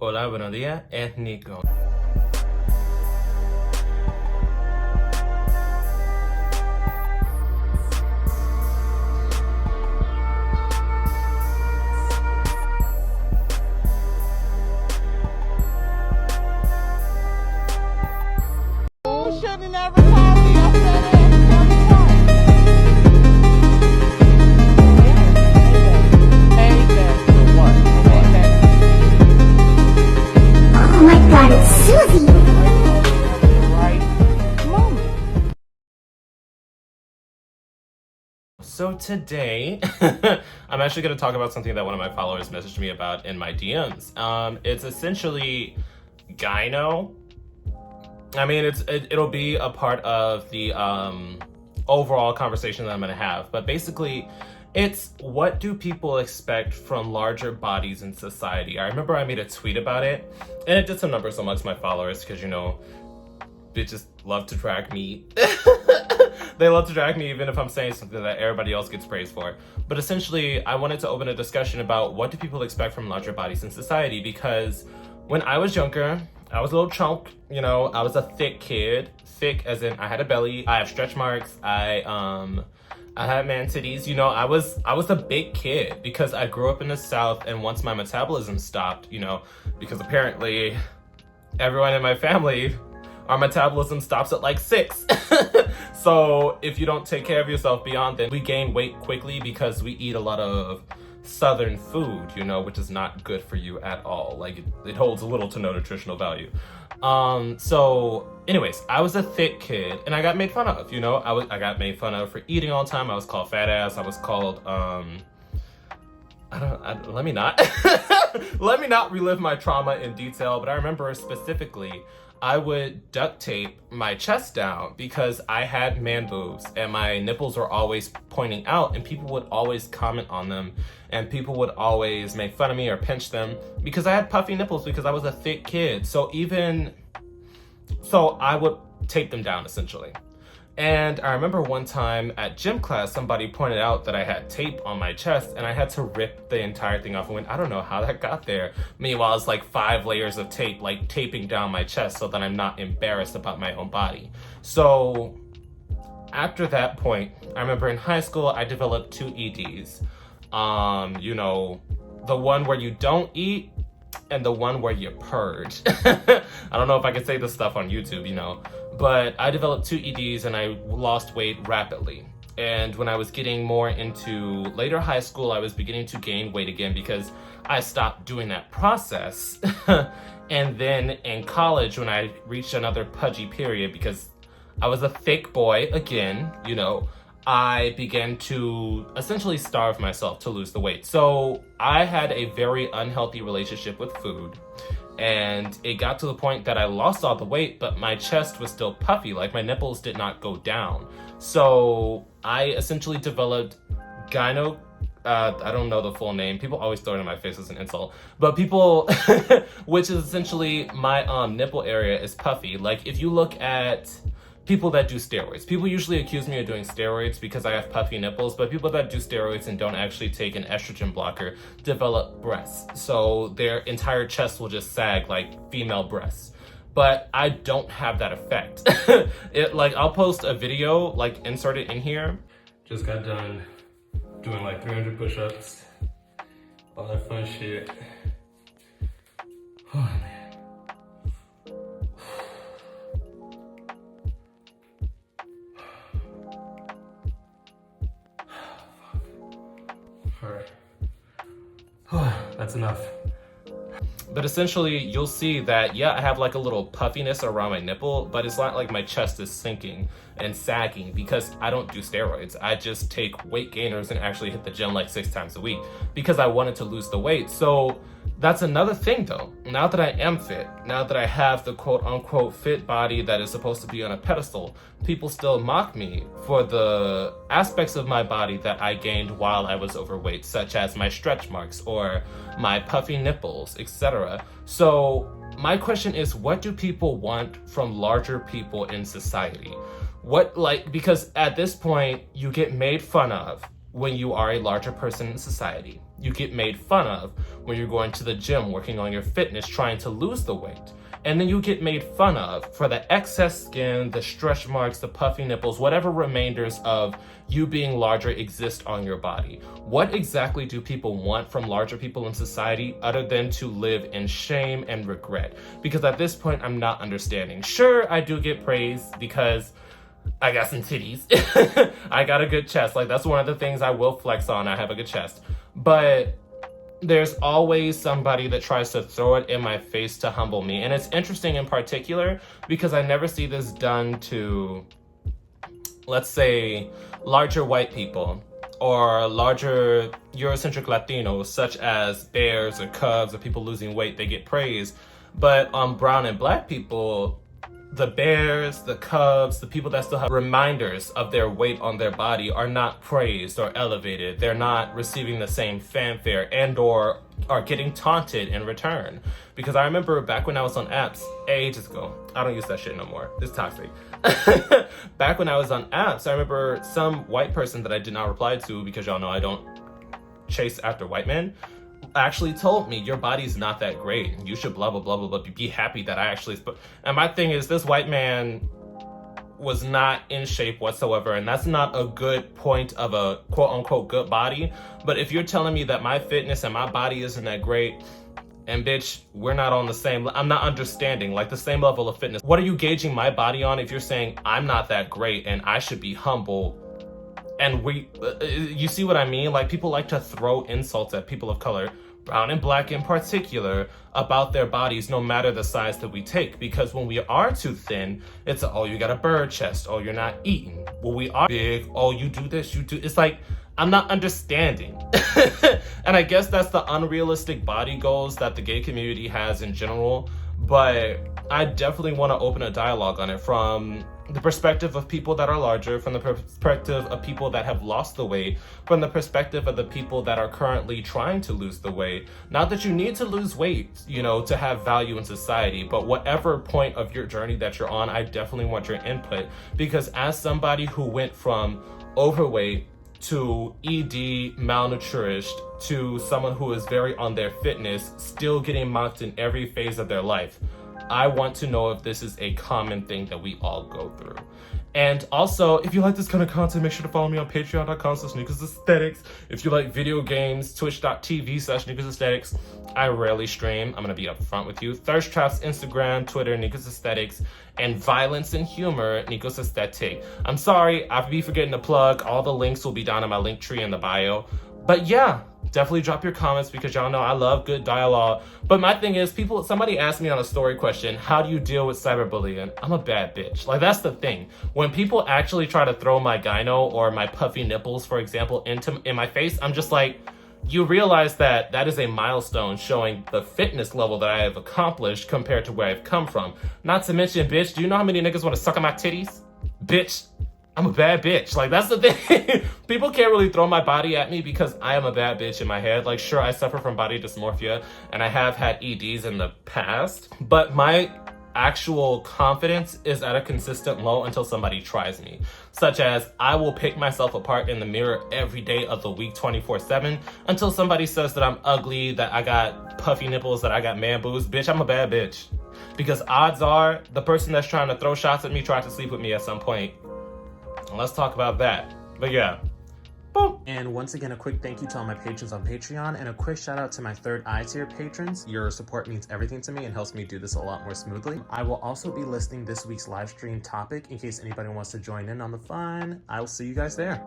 Hola, buenos días, es Nico. You shouldn't have never told me I said it. Oh my god, it's Susie! So today, I'm actually going to talk about something that one of my followers messaged me about in my DMs. It's essentially gyno. I mean, it'll be a part of the overall conversation that I'm going to have. But basically, it's what do people expect from larger bodies in society? I remember I made a tweet about it, and it did some numbers amongst my followers because, you know, bitches love to drag me. They love to drag me even if I'm saying something that everybody else gets praised for. But essentially, I wanted to open a discussion about what do people expect from larger bodies in society, because when I was younger, I was a little chunk, you know, I was a thick kid. Thick as in I had a belly, I have stretch marks, I had man titties, you know, I was a big kid because I grew up in the South, and once my metabolism stopped, you know, because apparently everyone in my family, our metabolism stops at like 6. So if you don't take care of yourself beyond then, we gain weight quickly because we eat a lot of Southern food, you know, which is not good for you at all. Like it holds little to no nutritional value. So anyways, I was a thick kid and I got made fun of, you know, I got made fun of for eating all the time. I was called fat ass. I was called, let me not let me not relive my trauma in detail, but I remember specifically I would duct tape my chest down because I had man boobs and my nipples were always pointing out, and people would always comment on them, and people would always make fun of me or pinch them because I had puffy nipples because I was a thick kid. So I would tape them down essentially. And I remember one time at gym class, somebody pointed out that I had tape on my chest and I had to rip the entire thing off. And went, I don't know how that got there. Meanwhile, it's like 5 layers of tape, like taping down my chest so that I'm not embarrassed about my own body. So after that point, I remember in high school, I developed 2 EDs. You know, the one where you don't eat and the one where you purge. I don't know if I can say this stuff on YouTube, you know. But I developed 2 EDs and I lost weight rapidly. And when I was getting more into later high school, I was beginning to gain weight again because I stopped doing that process. And then in college, when I reached another pudgy period, because I was a thick boy again, you know, I began to essentially starve myself to lose the weight. So I had a very unhealthy relationship with food. And it got to the point that I lost all the weight, but my chest was still puffy, like my nipples did not go down. So I essentially developed I don't know the full name. People always throw it in my face as an insult. But people, which is essentially my nipple area is puffy. Like if you look at people that do steroids, people usually accuse me of doing steroids because I have puffy nipples, but people that do steroids and don't actually take an estrogen blocker develop breasts. So their entire chest will just sag like female breasts. But I don't have that effect. I'll post a video, like insert it in here. Just got done doing like 300 push-ups, all that fun shit. Oh man. That's enough. But essentially, you'll see that, yeah, I have like a little puffiness around my nipple, but it's not like my chest is sinking and sagging because I don't do steroids. I just take weight gainers and actually hit the gym like 6 times a week because I wanted to lose the weight. So that's another thing though. Now that I am fit, now that I have the quote unquote fit body that is supposed to be on a pedestal, people still mock me for the aspects of my body that I gained while I was overweight, such as my stretch marks or my puffy nipples, etc. So my question is, what do people want from larger people in society? Because at this point, you get made fun of when you are a larger person in society. You get made fun of when you're going to the gym, working on your fitness, trying to lose the weight. And then you get made fun of for the excess skin, the stretch marks, the puffy nipples, whatever remainders of you being larger exist on your body. What exactly do people want from larger people in society other than to live in shame and regret? Because at this point, I'm not understanding. Sure, I do get praise because I got some titties. I got a good chest. Like, that's one of the things I will flex on. I have a good chest. But there's always somebody that tries to throw it in my face to humble me. And it's interesting in particular because I never see this done to, let's say, larger white people or larger Eurocentric Latinos, such as bears or cubs or people losing weight. They get praised. But on brown and black people, the bears, the cubs, the people that still have reminders of their weight on their body are not praised or elevated. They're not receiving the same fanfare and or are getting taunted in return. Because I remember back when I was on apps, ages ago, I don't use that shit no more. It's toxic. Back when I was on apps, I remember some white person that I did not reply to because y'all know I don't chase after white men, actually told me your body's not that great. You should blah, blah, blah, blah, blah. Be happy that I actually... And my thing is, this white man was not in shape whatsoever. And that's not a good point of a quote unquote good body. But if you're telling me that my fitness and my body isn't that great, and bitch, we're not on the same... I'm not understanding, like, the same level of fitness. What are you gauging my body on if you're saying I'm not that great and I should be humble? And you see what I mean? Like, people like to throw insults at people of color, brown and black in particular, about their bodies, no matter the size that we take. Because when we are too thin, it's, oh, you got a bird chest, oh, you're not eating. When we are big, oh, you do this, you do... It's like, I'm not understanding. And I guess that's the unrealistic body goals that the gay community has in general. But I definitely want to open a dialogue on it from the perspective of people that are larger, from the perspective of people that have lost the weight, from the perspective of the people that are currently trying to lose the weight. Not that you need to lose weight, you know, to have value in society, but whatever point of your journey that you're on, I definitely want your input. Because as somebody who went from overweight to ED, malnourished, to someone who is very on their fitness, still getting mocked in every phase of their life, I want to know if this is a common thing that we all go through. And also, if you like this kind of content, make sure to follow me on patreon.com/sneakersaesthetics. If you like video games, twitch.tv/sneakersaesthetics. I rarely stream. I'm going to be upfront with you. Thirst Traps, Instagram, Twitter, Nikos Aesthetics. And Violence and Humor, Nikos Aesthetic. I'm sorry, I'll be forgetting to plug. All the links will be down in my link tree in the bio. But yeah, definitely drop your comments because y'all know I love good dialogue. But my thing is, somebody asked me on a story question, how do you deal with cyberbullying? I'm a bad bitch. Like, that's the thing. When people actually try to throw my gyno or my puffy nipples, for example, in my face, I'm just like, you realize that that is a milestone showing the fitness level that I have accomplished compared to where I've come from. Not to mention, bitch, do you know how many niggas want to suck on my titties? Bitch, I'm a bad bitch. Like, that's the thing. People can't really throw my body at me because I am a bad bitch in my head. Like, sure, I suffer from body dysmorphia and I have had EDs in the past, but my actual confidence is at a consistent low until somebody tries me. Such as, I will pick myself apart in the mirror every day of the week, 24/7, until somebody says that I'm ugly, that I got puffy nipples, that I got man boobs. Bitch, I'm a bad bitch. Because odds are, the person that's trying to throw shots at me tried to sleep with me at some point. Let's talk about that. But yeah. Boom. And once again, a quick thank you to all my patrons on Patreon, and a quick shout out to my third eye tier patrons. Your support means everything to me and helps me do this a lot more smoothly. I will also be listing this week's live stream topic in case anybody wants to join in on the fun. I will see you guys there.